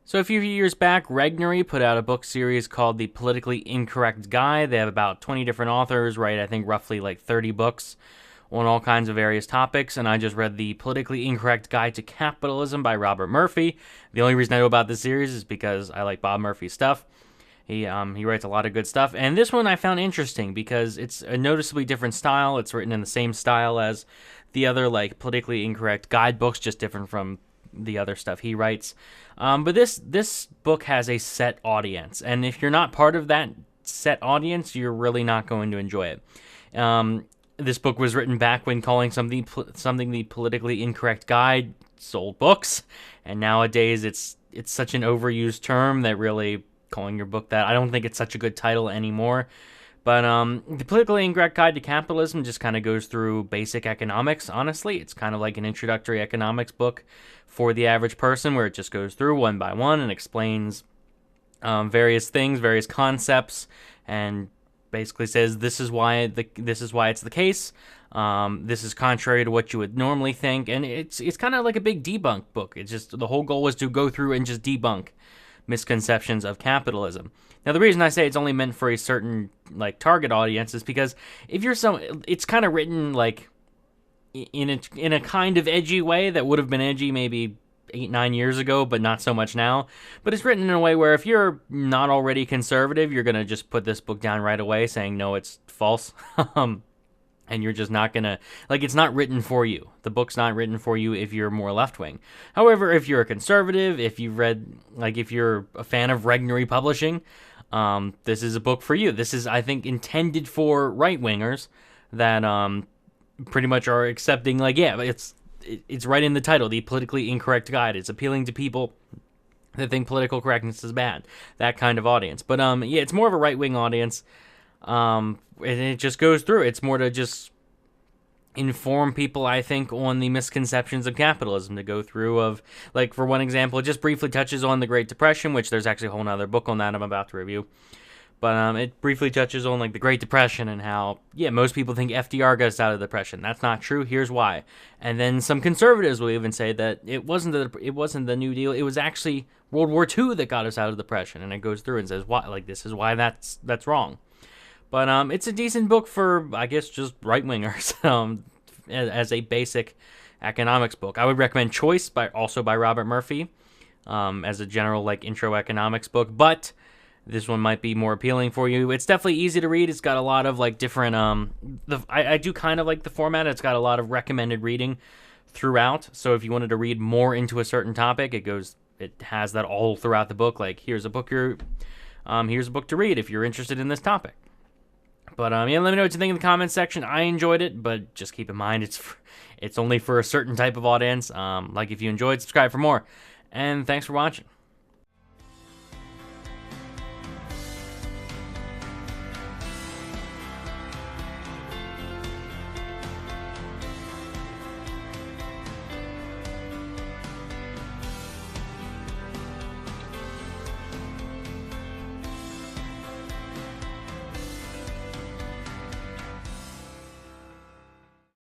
So a few years back, Regnery put out a book series called The Politically Incorrect Guide. They have about 20 different authors, write I think roughly like 30 books on all kinds of various topics, and I just read The Politically Incorrect Guide to Capitalism by Robert Murphy. The only reason I know about this series is because I like Bob Murphy's stuff. He writes a lot of good stuff, and this one I found interesting because it's a noticeably different style. It's written in the same style as the other like politically incorrect guidebooks, just different from the other stuff he writes. But this book has a set audience, and if you're not part of that set audience, you're really not going to enjoy it. This book was written back when calling something the politically incorrect guide sold books, and nowadays it's such an overused term that really calling your book that, I don't think it's such a good title anymore. But the Politically Incorrect Guide to Capitalism just kind of goes through basic economics, honestly. It's kind of like an introductory economics book for the average person, where it just goes through one by one and explains various things, various concepts, and basically says this is why it's the case. This is contrary to what you would normally think, and it's kind of like a big debunk book. It's just the whole goal was to go through and just debunk misconceptions of capitalism. Now, the reason I say it's only meant for a certain like target audience is because if you're it's kind of written like in a kind of edgy way that would have been edgy maybe 8-9 years ago, but not so much now. But it's written in a way where if you're not already conservative, you're gonna just put this book down right away, saying no, it's false. And you're just not gonna, like, it's not written for you. The book's not written for you if you're more left-wing. However, if you're a conservative, if you're a fan of Regnery Publishing, this is a book for you. This is, I think, intended for right-wingers that pretty much are accepting, like, yeah, it's right in the title, The Politically Incorrect Guide. It's appealing to people that think political correctness is bad. That kind of audience. But, yeah, it's more of a right-wing audience. And it just goes through. It's more to just inform people, I think, on the misconceptions of capitalism, to go through of, like, for one example, it just briefly touches on the Great Depression, which there's actually a whole nother book on that I'm about to review. But it briefly touches on, like, the Great Depression and how, yeah, most people think FDR got us out of the Depression. That's not true. Here's why. And then some conservatives will even say that it wasn't the New Deal. It was actually World War II that got us out of the Depression. And it goes through and says, why, like, this is why that's wrong. But it's a decent book for, I guess, just right-wingers as a basic economics book. I would recommend Choice, also by Robert Murphy, as a general like intro economics book. But this one might be more appealing for you. It's definitely easy to read. It's got a lot of like different. I do kind of like the format. It's got a lot of recommended reading throughout. So if you wanted to read more into a certain topic, it has that all throughout the book. Like here's a book to read if you're interested in this topic. But yeah, let me know what you think in the comments section. I enjoyed it, but just keep in mind it's only for a certain type of audience. Like if you enjoyed, subscribe for more. And thanks for watching.